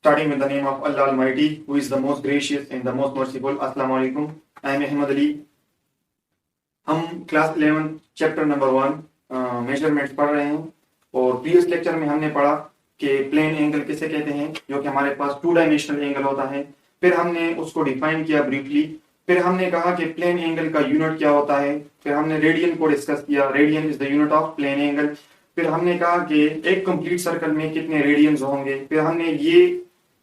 Starting with the name of Allah Almighty, who is the most gracious and the most merciful. Assalamu alaikum. I am Ahmed Ali. हम class 11 chapter number 1 measurements पढ़ रहे हैं और previous lecture में हमने पढ़ा कि plane angle किसे कहते हैं, जो कि हमारे पास 2 डायमेंशनल एंगल होता है। फिर हमने उसको डिफाइन किया ब्रीफली। फिर हमने कहा कि प्लेन एंगल का यूनिट क्या होता है। फिर हमने रेडियन को डिस्कस किया, radian is the unit of plane angle. फिर हमने कहा कि एक कंप्लीट सर्कल में कितने रेडियंस होंगे। फिर हमने ये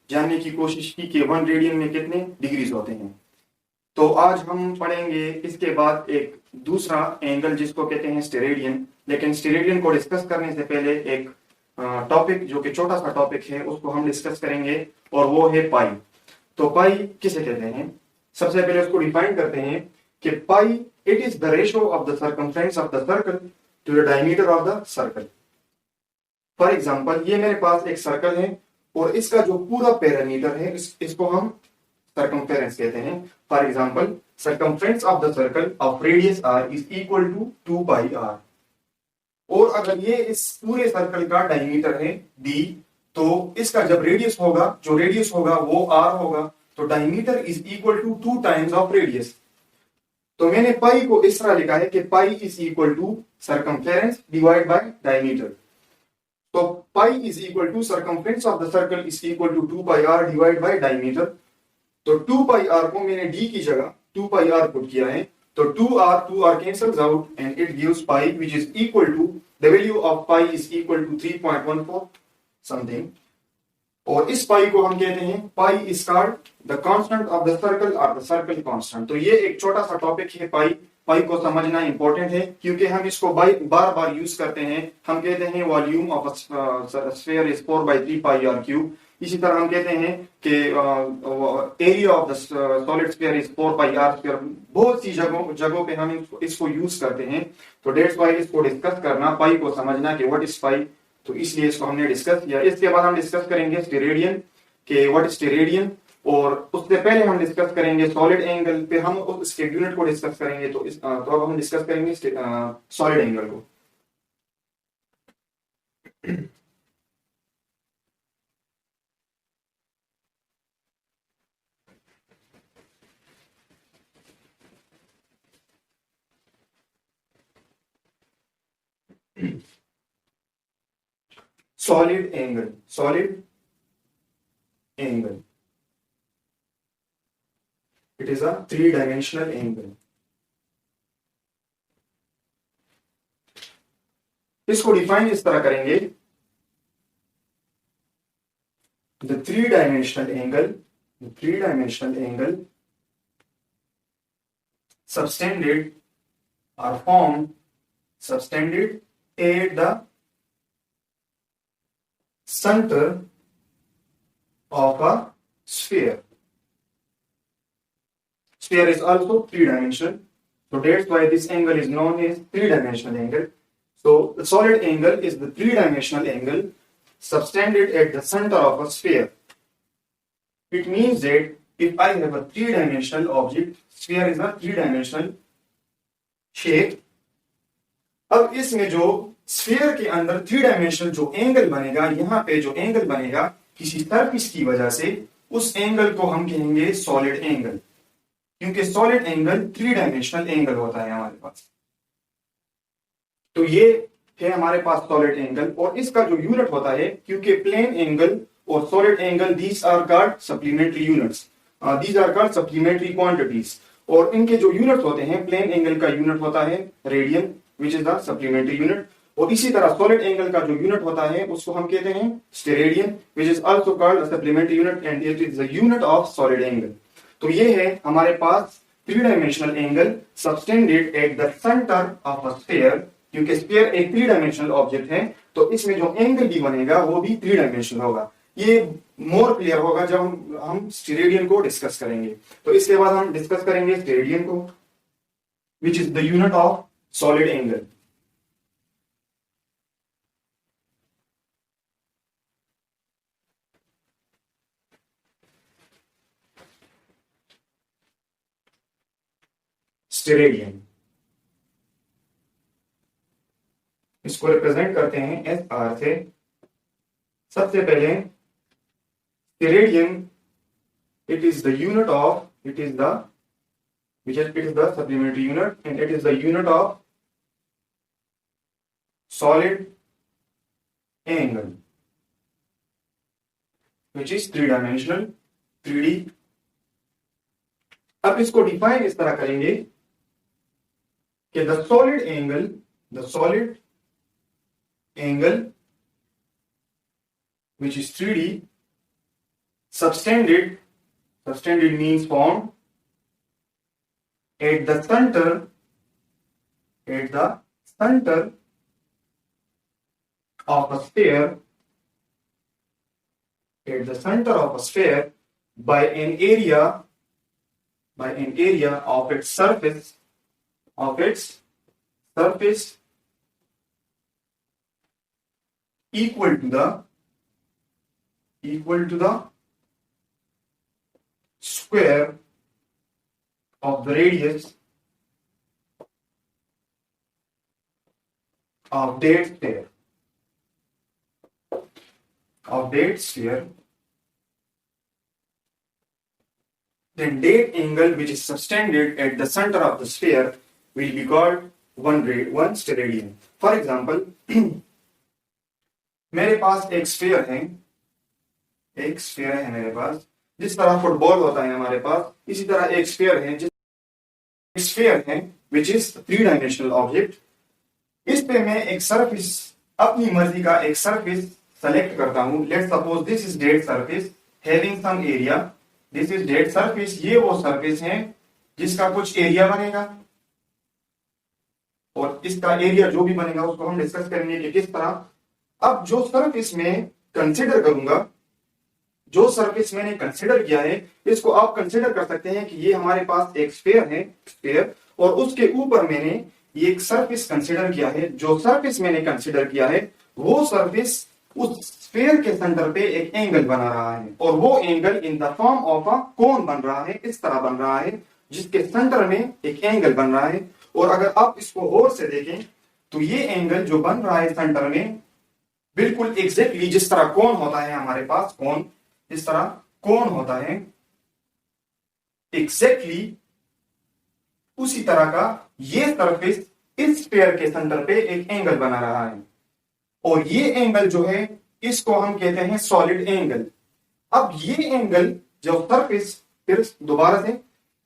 जानने की कोशिश की कि 1 रेडियन में कितने डिग्रीज होते हैं। तो आज हम पढ़ेंगे इसके बाद एक दूसरा एंगल जिसको कहते हैं स्टेरेडियन। लेकिन स्टेरेडियन को डिस्कस करने से पहले एक टॉपिक जो कि छोटा सा टॉपिक है उसको हम डिस्कस करेंगे और वो है पाई। तो पाई किसे कहते हैं, सबसे पहले उसको डिफाइन करते हैं कि pi it is the ratio of the circumference of the circle to the diameter of the circle. For example ये मेरे पास एक सर्कल है और इसका जो पूरा पैरामीटर है इसको हम सर्कमफेरेंस कहते हैं। For example circumference of the circle of radius r is equal to 2 pi r। और अगर ये इस पूरे सर्कल का डायमीटर है d, तो इसका जब रेडियस होगा, जो रेडियस होगा वो r होगा, तो diameter is equal to 2 times of radius. तो मैंने पाई को इस तरह लिखा है कि pi is equal to circumference divide by diameter. तो pi is equal to circumference of the circle is equal to 2 pi r divide by diameter. तो 2 पाई r को मैंने d की जगह 2 पाई r पुट किया है, तो 2r cancels out and it gives pi which is equal to the value of pi is equal to 3.14 something। और इस पाई को हम कहते हैं pi is called the constant of the circle और द सर्कल कांस्टेंट। तो ये एक छोटा सा टॉपिक है पाई। पाई को समझना इंपॉर्टेंट है क्योंकि हम इसको बार बार यूज करते हैं। हम कहते हैं volume of sphere is 4/3 pi r cube. इसी तरह हम कहते हैं कि area of the solid sphere is 4 pi r square. बहुत सी जगहों पे हम इसको यूज करते हैं। तो डेट्स वाई इसको डिस्कस करना, पाई को समझना कि व्हाट इज पाई, तो इसलिए इसको हमने डिस्कस किया। इसके बाद हम डिस्कस करेंगे स्टेरेडियन के व्हाट इज स्टेरेडियन, और उससे पहले हम डिस्कस करेंगे सॉलिड एंगल। फिर हम उसके यूनिट को डिस्कस करेंगे। तो अब हम डिस्कस करेंगे सॉलिड एंगल को। solid angle it is a 3-dimensional angle। इसको डिफाइन इस तरह करेंगे, the three-dimensional angle subtended or formed subtended at the center of a sphere। Sphere is also 3-dimensional, so that's why this angle is known as 3-dimensional angle। So the solid angle is the 3-dimensional angle subtended at the center of a sphere। It means that if I have a 3-dimensional object, sphere is a 3-dimensional shape। अब इसमें जो sphere के अंदर 3-डायमेंशनल जो angle बनेगा, यहाँ पे जो एंगल बनेगा किसी सरफेस की वजह से, उस एंगल को हम कहेंगे सॉलिड एंगल, क्योंकि सॉलिड एंगल 3-डायमेंशनल एंगल होता है हमारे पास। तो ये है हमारे पास सॉलिड एंगल, और इसका जो यूनिट होता है, क्योंकि प्लेन एंगल और solid angle these are called supplementary units, these are called supplementary quantities. और इनके जो यूनिट्स होते हैं, प्लेन एंगल का यूनिट होता है radian which is the supplementary unit, और इसी तरह सॉलिड एंगल का जो यूनिट होता है उसको हम कहते हैं steradian which is also called supplementary unit and it is the unit of solid angle. तो ये है हमारे पास three dimensional angle subtended at the centre of a sphere. क्योंकि स्फीयर एक 3-डायमेंशनल ऑब्जेक्ट है, तो इसमें जो एंगल भी बनेगा वो भी 3-डायमेंशनल होगा। ये मोर क्लियर होगा जब हम स्टेरेडियन को डिस्कस करेंगे। तो इसके बाद हम डिस्कस करेंगे स्टेरेडियन को which is the unit of solid angle. Steradian इसको रिप्रेजेंट करते हैं एस आर से। सबसे पहले steradian, it is the unit of, it is the supplementary unit, and it is the unit of solid angle, which is 3-dimensional, 3D. अब इसको define इस तरह करेंगे कि the solid angle which is 3D, subtended means formed at the center of a sphere, by an area of its surface equal to the square of the radius of that sphere, then that angle which is subtended at the center of the sphere will be called 1 steradian. For example, मेरे पास एक sphere है मेरे पास, जिस तरह football होता है हमारे पास, इसी तरह एक स्फीयर है which is 3-dimensional object. इस पे मैं एक सरफेस, अपनी मर्जी का एक सरफेस सेलेक्ट करता हूं. Let's suppose this is that surface having some area. This is that surface, ये वो सरफेस है जिसका कुछ एरिया बनेगा, और इसका एरिया जो भी बनेगा उसको हम डिस्कस करेंगे कि किस तरह. अब जो सरफेस में कंसीडर करूंगा, जो सरफेस मैंने कंसीडर किया है, इसको आप कंसीडर कर सकते हैं कि ये हमारे पास एक स्फीयर, और उसके ऊपर मैंने ये एक सरफेस कंसीडर किया है. जो सरफेस मैंने कंसीडर किया है वो सरफेस उस स्फीयर के सेंटर पे एक एंगल बना रहा है, और वो angle in the form of a cone बन रहा है. इस तरह बन रहा है जिसके सेंटर में एक एंगल बन रहा है. और अगर आप इसको गौर से देखें तो ये एंगल जो बन रहा है सेंटर में, बिल्कुल एग्जैक्टली जिस तरह कोन होता है हमारे पास, जिस तरह कोन होता है, एग्जैक्टली उसी तरह का ये सरफेस इस स्फीयर के सेंटर पे एक एंगल बना रहा है, और ये एंगल जो है इसको हम कहते हैं सॉलिड एंगल. अब ये एंगल जो सरफेस, फिर दोबारा से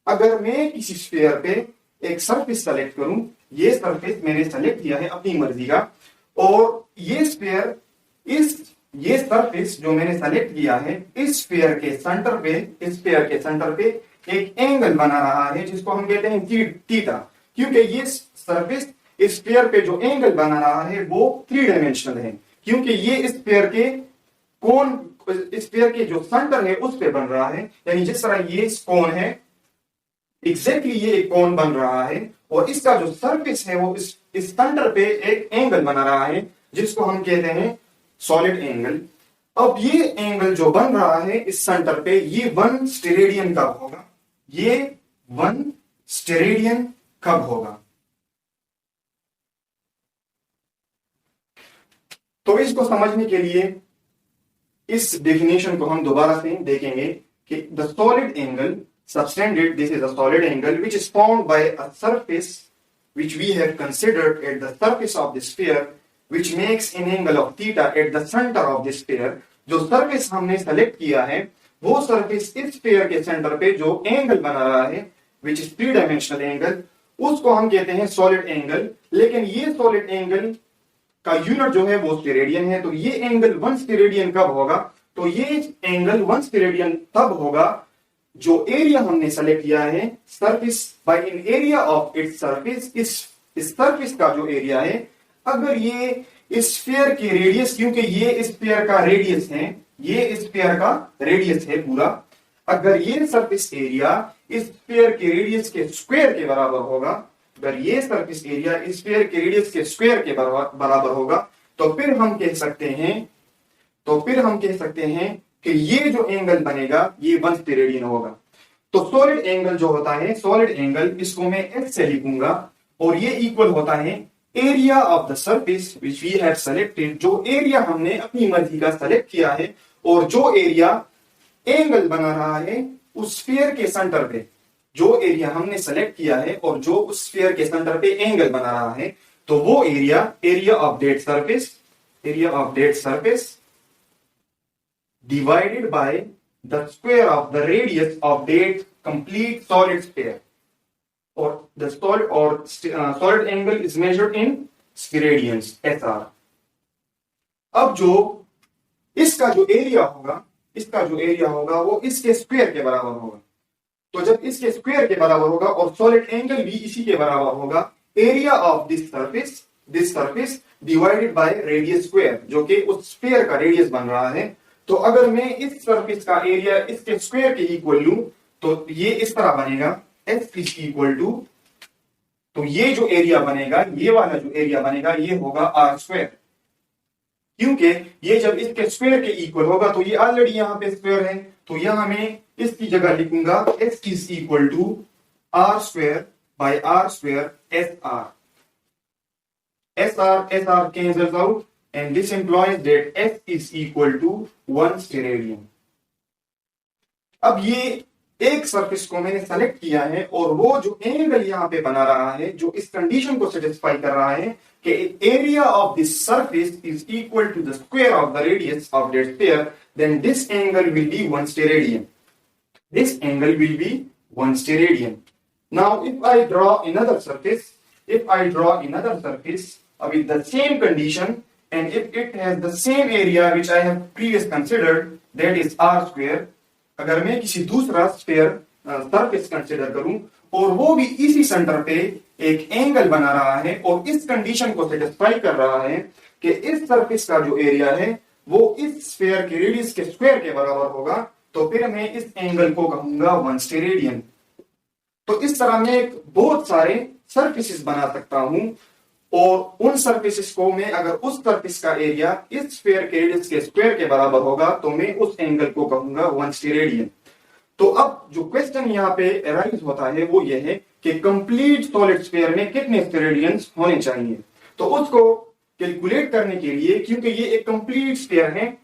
अगर मैं किसी स्फीयर पे एक सरफेस सेलेक्ट करूं, ये सरफेस मैंने सेलेक्ट किया है अपनी मर्जी का, और ये स्फीयर, ये सरफेस जो मैंने सेलेक्ट किया है, इस स्फीयर के सेंटर पे एक एंगल बना रहा है जिसको हम कहते हैं थीटा. क्योंकि ये सरफेस इस स्फीयर पे जो एंगल बना रहा है वो 3-डायमेंशनल है, क्योंकि ये स्फीयर के जो सेंटर है उस पे बन रहा है. यानी जिस तरह ये कोन है, एग्जैक्टली ये एक कोन बन रहा है, और इसका जो सरफेस है वो इस सेंटर पे एक एंगल बना रहा है जिसको हम कहते हैं सॉलिड एंगल. अब ये एंगल जो बन रहा है इस सेंटर पे, ये 1 स्टेरेडियन कब होगा? ये 1 स्टेरेडियन कब होगा? तो इसको समझने के लिए इस डेफिनेशन को हम दोबारा से देखेंगे कि the solid angle subtended, this is a solid angle which is formed by a surface which we have considered at the surface of the sphere, which makes an angle of theta at the center of the sphere. जो surface हमने select किया है वो surface इस sphere के centre पे जो angle बना रहा है, which is 3-dimensional एंगल, उसको हम कहते हैं सॉलिड एंगल. लेकिन ये सॉलिड एंगल का यूनिट जो है वो स्टेरेडियन है. तो ये एंगल 1 स्टेरेडियन कब होगा? तो ये एंगल 1 स्टेरेडियन तब होगा जो एरिया हमने सेलेक्ट किया है, surface by an area of its surface, इस सरफेस का जो एरिया है, अगर ये इस स्फीयर के रेडियस, क्योंकि ये इस स्फीयर का रेडियस है, ये इस स्फीयर का रेडियस है पूरा, अगर ये सरफेस एरिया इस स्फीयर के रेडियस के स्क्वायर के बराबर होगा, अगर ये सरफेस एरिया इस स्फीयर के रेडियस के स्क्वायर के बराबर होगा, तो फिर हम कह सकते हैं कि ये जो एंगल बनेगा ये 1 स्टेरेडियन होगा. तो सॉलिड एंगल जो होता है, सॉलिड एंगल, इसको मैं x से लिखूंगा, और ये इक्वल होता है area of the surface which we have selected. जो एरिया हमने अपनी मर्जी का सेलेक्ट किया है, और जो एरिया एंगल बना रहा है उस स्फीयर के सेंटर पे, जो एरिया हमने सेलेक्ट किया है और जो उस स्फीयर के सेंटर पे एंगल बना रहा है, तो वो area of that surface divided by the square of the radius of that complete solid sphere, or the solid angle is measured in spheradians SR. अब जो इसका जो एरिया होगा वो इसके स्क्वायर के बराबर होगा। तो जब इसके स्क्वायर के बराबर होगा और सॉलिड एंगल भी इसी के बराबर होगा, area of this surface divided by radius square, जो कि उस स्फीयर का रेडियस बन रहा है। तो अगर मैं इस सरफेस का एरिया इसके स्क्वायर के इक्वल लूं तो ये इस तरह बनेगा, S इज इक्वल टू, तो ये जो एरिया बनेगा, ये वाला जो एरिया बनेगा, ये होगा R स्क्वायर, क्योंकि ये जब इसके स्क्वायर के इक्वल होगा तो ये ऑलरेडी यहां पे स्क्वायर है, तो यहां मैं इसकी जगह लिखूंगा S is equal to R square by R square SR cancels out, and this implies that S is equal to 1 steradian. अब ये एक सरफेस को मैंने सेलेक्ट किया है और वो जो एंगल यहां पे बना रहा है, जो इस कंडीशन को सेटिस्फाई कर रहा है कि area of this surface is equal to the square of the radius of that sphere, then this angle will be 1 steradian. This angle will be 1 steradian. Now if I draw another surface with the same condition, and if it has the same area which I have previously considered, that is R square, अगर मैं किसी दूसरा surface consider करूं और वो भी इसी centre पे एक एंगल बना रहा है और इस कंडीशन को सेटिस्फाई कर रहा है कि इस सरफेस का जो एरिया है वो इस स्फीयर के रेडियस के स्क्वायर के बराबर होगा, तो फिर मैं इस एंगल को कहूंगा 1 steradian. तो इस तरह मैं बहुत सारे सरफेसेस बना सकता हूं और उन सरफेसेस को मैं, अगर उस सरफेस का एरिया इस स्फीयर के रेडियस के स्क्वायर के बराबर होगा तो मैं उस एंगल को कहूंगा 1 steradian. तो अब जो क्वेश्चन यहाँ पे अराइज होता है वो ये है कि कंप्लीट सॉलिड स्फीयर में कितने स्टेरेडियंस होने चाहिए। तो उसको कैलकुलेट करने के लिए, क्योंकि ये एक कंप्लीट स्फीयर है,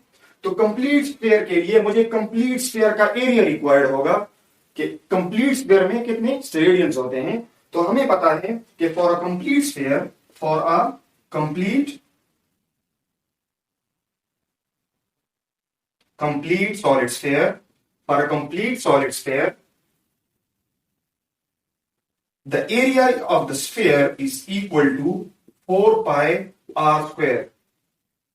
तो कंप्लीट स्फीयर के लिए मुझे कंप्लीट स्फीयर का एरिया रिक्वायर्ड होगा कि कंप्लीट स्फीयर में कितने स्टेरेडियंस होते हैं। तो हमें पता है कि for a complete sphere, for a complete solid sphere, the area of the sphere is equal to 4 pi R square.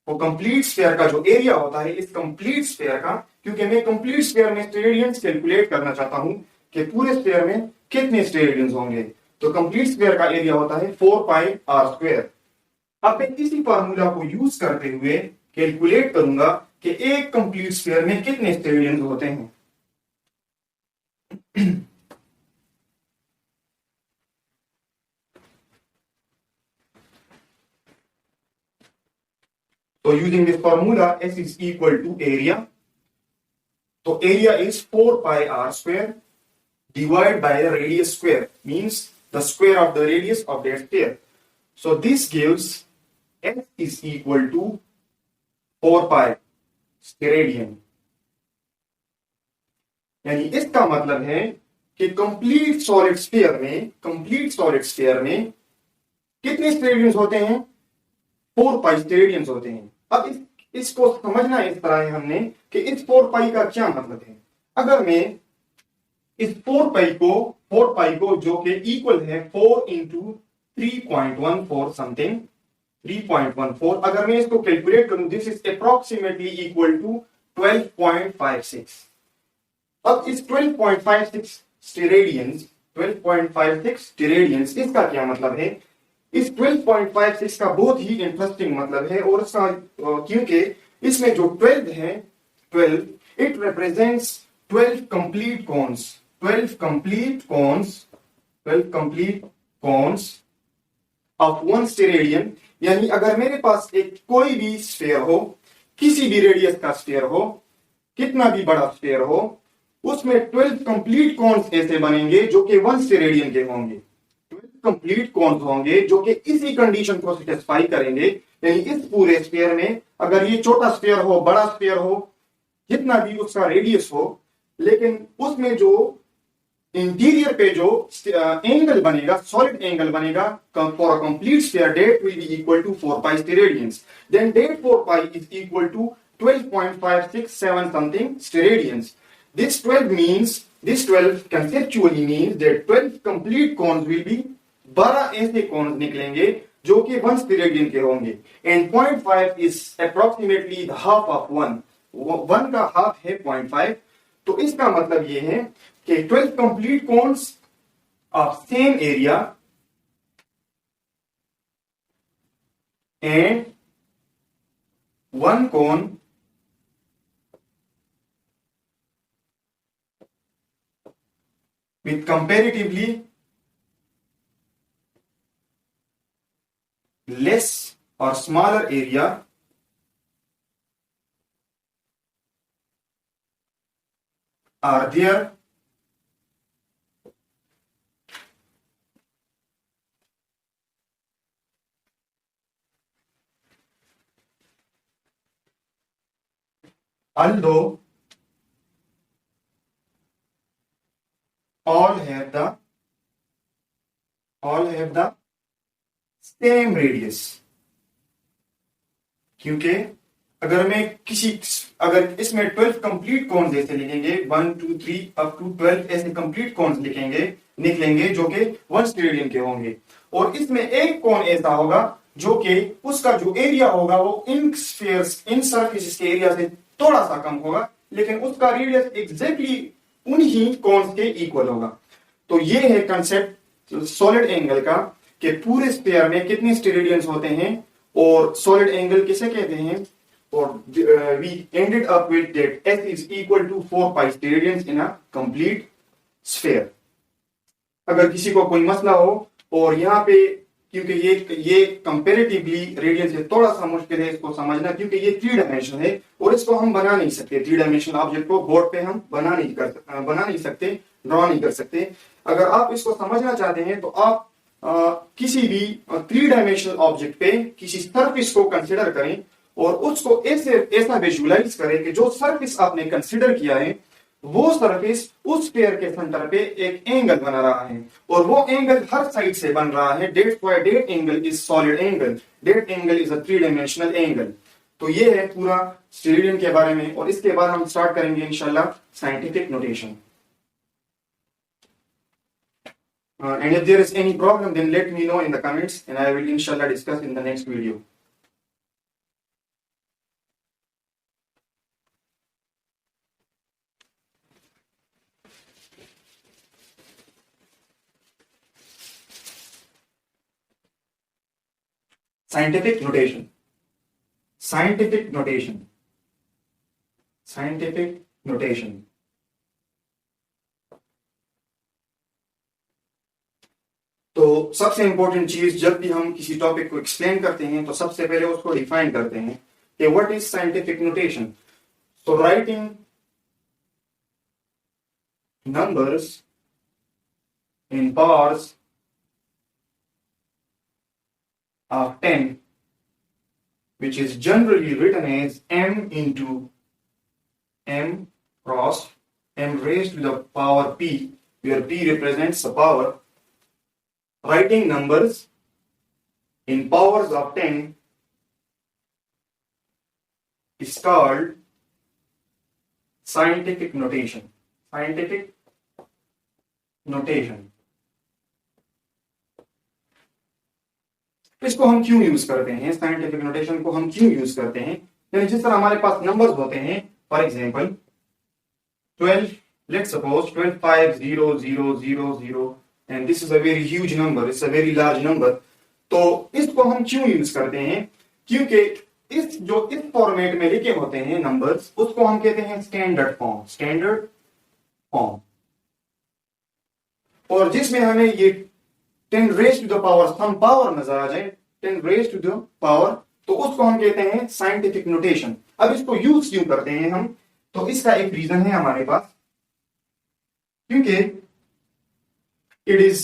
वो कंप्लीट स्फीयर का जो एरिया होता है इस कंप्लीट स्फीयर का, क्योंकि मैं कंप्लीट स्फीयर में स्टेरेडियंस कैलकुलेट करना चाहता हूं कि पूरे स्फीयर में कितने स्टेरेडियंस होंगे, तो कंप्लीट स्फीयर का एरिया होता है 4 pi R square. अब मैं इसी फार्मूला को यूज करते हुए कैलकुलेट करूंगा कि एक कंप्लीट स्फीयर में कितने स्टेरेडियंस होते हैं। तो using this formula S is equal to area, तो area is 4 pi R square divided by the radius square, means the square of the radius of that sphere. So this gives S is equal to 4 pi steradian. यानी इसका मतलब है कि complete solid sphere में कितने स्टेरेडियंस होते हैं, 4 pi स्टेरेडियंस होते हैं। अब इसको समझना इस तरह है हमने कि इस 4 pi का क्या मतलब है। अगर मैं इस 4 pi को जो कि इक्वल है 4 into 3.14 समथिंग, 3.14, अगर मैं इसको कैलकुलेट करूं, this is approximately equal to 12.56। अब इस 12.56 स्टेरेडियंस, इसका क्या मतलब है? इस 12.56 का बहुत ही इंटरेस्टिंग मतलब है, और इसका क्योंकि इसमें जो 12 है, 12 it represents 12 complete cones, 12 complete cones of 1 steradian. यानी अगर मेरे पास एक कोई भी स्फीयर हो, किसी भी रेडियस का स्फीयर हो, कितना भी बड़ा स्फीयर हो, उसमें 12 कंप्लीट कोन्स ऐसे बनेंगे जो कि 1 स्टेरेडियन के होंगे। 12 कंप्लीट कोन्स होंगे जो कि इसी कंडीशन को सेटिस्फाई करेंगे। यानी इस पूरे स्फीयर में अगर ये छोटा स्फीयर हो, बड़ा स्फीयर हो, जितना भी उसका रेडियस हो, लेकिन उसमें जो इंटीरियर पे जो एंगल बनेगा, सॉलिड एंगल बनेगा for a complete sphere, that will be equal to 4 pi steradians. Then that 4 pi is equal to 12.567 something steradians. This 12 means, this 12 conceptually means that 12 complete cones will be 12 ऐसे cons निकलेंगे जो कि 1 steradian के होंगे, and 0.5 is approximately the half of 1, 1 का half है 0.5। तो इसका मतलब ये है कि 12 complete cones of same area and 1 cone with comparatively less or smaller area are there although all have the same radius। क्योंकि अगर इसमें 12 कंप्लीट कोन्स जैसे लिखेंगे, 1 2 3 अप टू 12 ऐसे कंप्लीट कोन्स निकलेंगे जो कि 1 स्टेरेडियन के होंगे, और इसमें एक कोन ऐसा होगा जो कि उसका जो एरिया होगा वो इन सरफेस के एरिया से थोड़ा सा कम होगा, लेकिन उसका रेडियस एग्जैक्टली उन्हीं कोन्स के इक्वल होगा। तो ये है कंसेप्ट सॉलिड एंगल का कि पूरे स्फीयर में कितने स्टेरेडियंस होते हैं और सॉलिड एंगल किसे कहते हैं। और we ended up with that s is equal to 4 pi steradians in a complete sphere. अगर किसी को कोई मसला हो, और यहाँ पे क्योंकि ये कंपेरेटिवली रेडियस है, थोड़ा सा मुश्किल है इसको समझना, क्योंकि ये 3 डायमेंशन है और इसको हम बना नहीं सकते। 3 डायमेंशन ऑब्जेक्ट को बोर्ड पे हम बना नहीं सकते, ड्रॉ नहीं कर सकते। अगर आप इसको समझना चाहते हैं तो आप किसी भी 3 डायमेंशनल ऑब्जेक्ट पे किसी सरफेस को कंसिडर करें और उसको ऐसा विजुअलाइज करें कि जो सरफेस आपने कंसिडर किया है वो सरफेस उस स्फीयर के सेंटर पे एक एंगल बना रहा है, और वो एंगल हर साइड से बन रहा है। That angle is solid angle, that angle is a 3 dimensional angle. तो ये है पूरा स्टेरेडियन के बारे में, और इसके बाद हम स्टार्ट करेंगे इंशाल्लाह scientific notation. And if there is any problem, then let me know in the comments, and I will inshallah discuss in the next video. Scientific notation. Scientific notation. Scientific notation. तो सबसे important चीज, जब भी हम किसी topic को explain करते हैं तो सबसे पहले उसको डिफाइन करते हैं कि what is scientific notation. So writing numbers in powers of 10, which is generally written as m into m cross m raised to the power p, where p represents the power. Writing numbers in powers of 10 is called scientific notation. Scientific notation. इसको हम क्यों use करते हैं, scientific notation को हम क्यों use करते हैं? यानी जिस तरह हमारे पास नंबर्स होते हैं, for example 12, let's suppose 12 5 0 0 0 0, and this is a very huge number, it's a very large number. तो इसको हम क्यों यूज करते हैं? क्योंकि इस फॉर्मेट में लिखे होते हैं नंबर्स, उसको हम कहते हैं स्टैंडर्ड फॉर्म। स्टैंडर्ड फॉर्म, और जिसमें हमें ये 10 raise to the power, some power नजर आ जाए, 10 रेज टू द पावर, तो उसको हम कहते हैं साइंटिफिक नोटेशन। अब इसको यूज क्यों करते हैं हम? तो इसका एक रीजन है हमारे पास, क्योंकि it is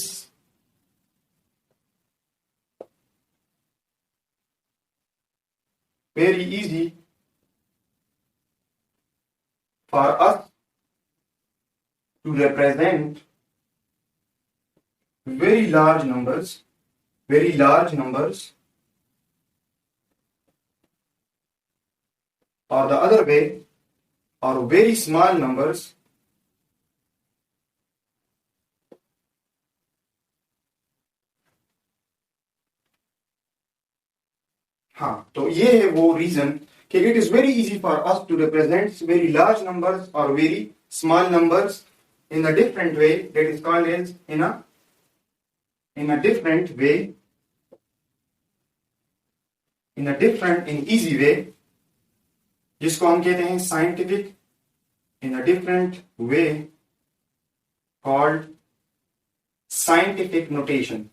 very easy for us to represent very large numbers, or the other way, or very small numbers, हाँ, तो ये है वो रीजन कि it is very easy for us to represent very large numbers और very small numbers in a different way, that is called as in a different way, in easy way, जिसको हम कहते हैं scientific, in a different way called scientific notation.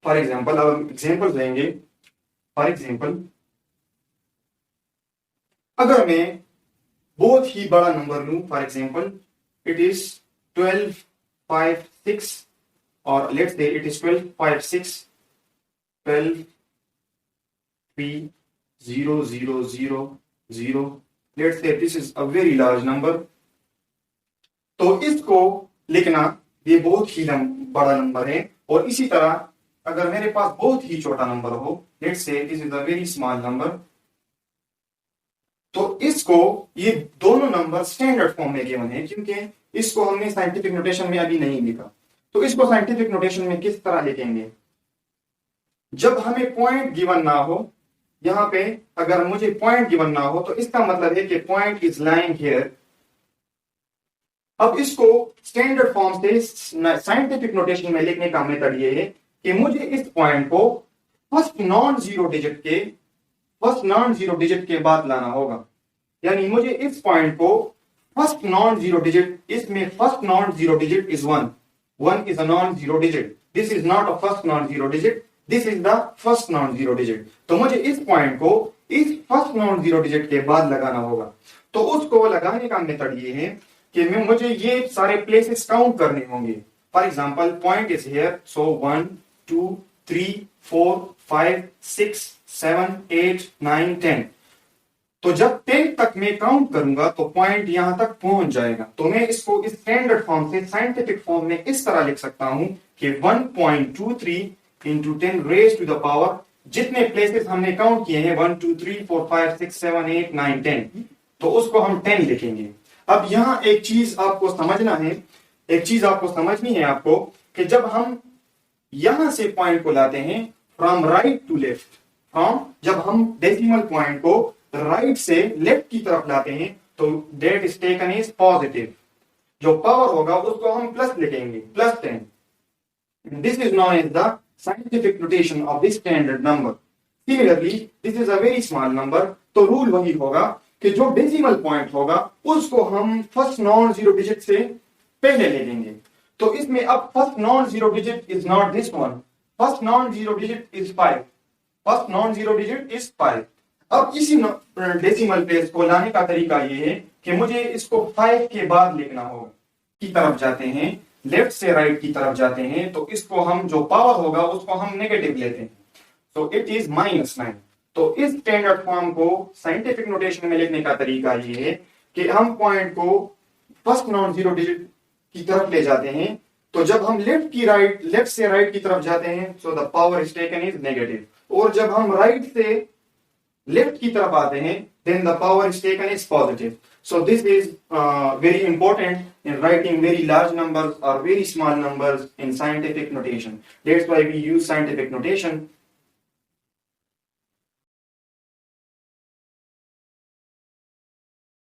For example, अब हम example लेंगे. For example, अगर मैं बहुत ही बड़ा नंबर लूं, फॉर एग्जाम्पल इट इज 1256 और let's say it is 1256 123000, let's say this is a very large number. तो इसको लिखना ये बहुत ही बड़ा नंबर है. और इसी तरह अगर मेरे पास बहुत ही छोटा नंबर हो, let's say this is a very small number, तो इसको, ये दोनों नंबर स्टैंडर्ड फॉर्म में गिवन है क्योंकि इसको हमने साइंटिफिक नोटेशन में अभी नहीं लिखा. तो इसको साइंटिफिक नोटेशन में किस तरह लिखेंगे? जब हमें पॉइंट गिवन ना हो, यहां पे अगर मुझे पॉइंट गिवन ना हो तो इसका मतलब है कि पॉइंट इज लाइंग हियर. अब इसको स्टैंडर्ड फॉर्म से साइंटिफिक नोटेशन में लिखने का मेथड ये है कि मुझे इस पॉइंट को फर्स्ट नॉन जीरो डिजिट के बाद लाना होगा. यानी मुझे इस पॉइंट को फर्स्ट नॉन जीरो डिजिट, इसमें first non zero digit is 1 is a non zero digit. This is not a first non zero digit, this is the first non zero digit. तो मुझे इस पॉइंट को इस first non zero digit के बाद लगाना होगा. तो उसको लगाने का मेथड ये है कि मुझे ये सारे प्लेसेस काउंट करने होंगे. For example, point is here, सो 1 2 3 4 5 6 7 8 9 10. तो जब 10 तक मैं काउंट करूंगा तो पॉइंट यहां तक पहुंच जाएगा. तो मैं इसको इस स्टैंडर्ड फॉर्म से साइंटिफिक फॉर्म में इस तरह लिख सकता हूं कि 1.23 into 10 raise to the power, जितने प्लेसेस हमने काउंट किए हैं 1 2 3 4 5 6 7 8 9 10, तो उसको हम 10 लिखेंगे. अब यहां एक चीज आपको समझनी है आपको कि जब हम यहां से पॉइंट को लाते हैं फ्रॉम राइट टू लेफ्ट, जब हम डेसिमल पॉइंट को राइट से लेफ्ट की तरफ लाते हैं तो that is taken is positive. जो पावर होगा उसको हम प्लस लिखेंगे, +10. This is known as the scientific notation of this standard number. Similarly this is a very small number, तो रूल वही होगा कि जो डेसिमल पॉइंट होगा उसको हम फर्स्ट नॉन जीरो डिजिट से पहले ले लेंगे. तो इसमें अब first non zero digit is not this one, first non zero digit is 5. अब इसी डेसिमल प्लेस को लाने का तरीका ये है कि मुझे इसको 5 के बाद लिखना होगा. की तरफ जाते हैं, लेफ्ट से राइट की तरफ जाते हैं, तो इसको हम जो पावर होगा उसको हम नेगेटिव लेते हैं. तो इट इज -9. तो इस स्टैंडर्ड फॉर्म को साइंटिफिक नोटेशन में लिखने का तरीका ये है कि हम पॉइंट को फर्स्ट नॉन जीरो डिजिट की तरफ ले जाते हैं. तो जब हम लेफ्ट से राइट की तरफ जाते हैं, so the power is taken is negative. और जब हम राइट से लेफ्ट की तरफ आते हैं, then the power is taken is positive. So this is very important in writing very large numbers or very small numbers in scientific notation. That's why we use scientific notation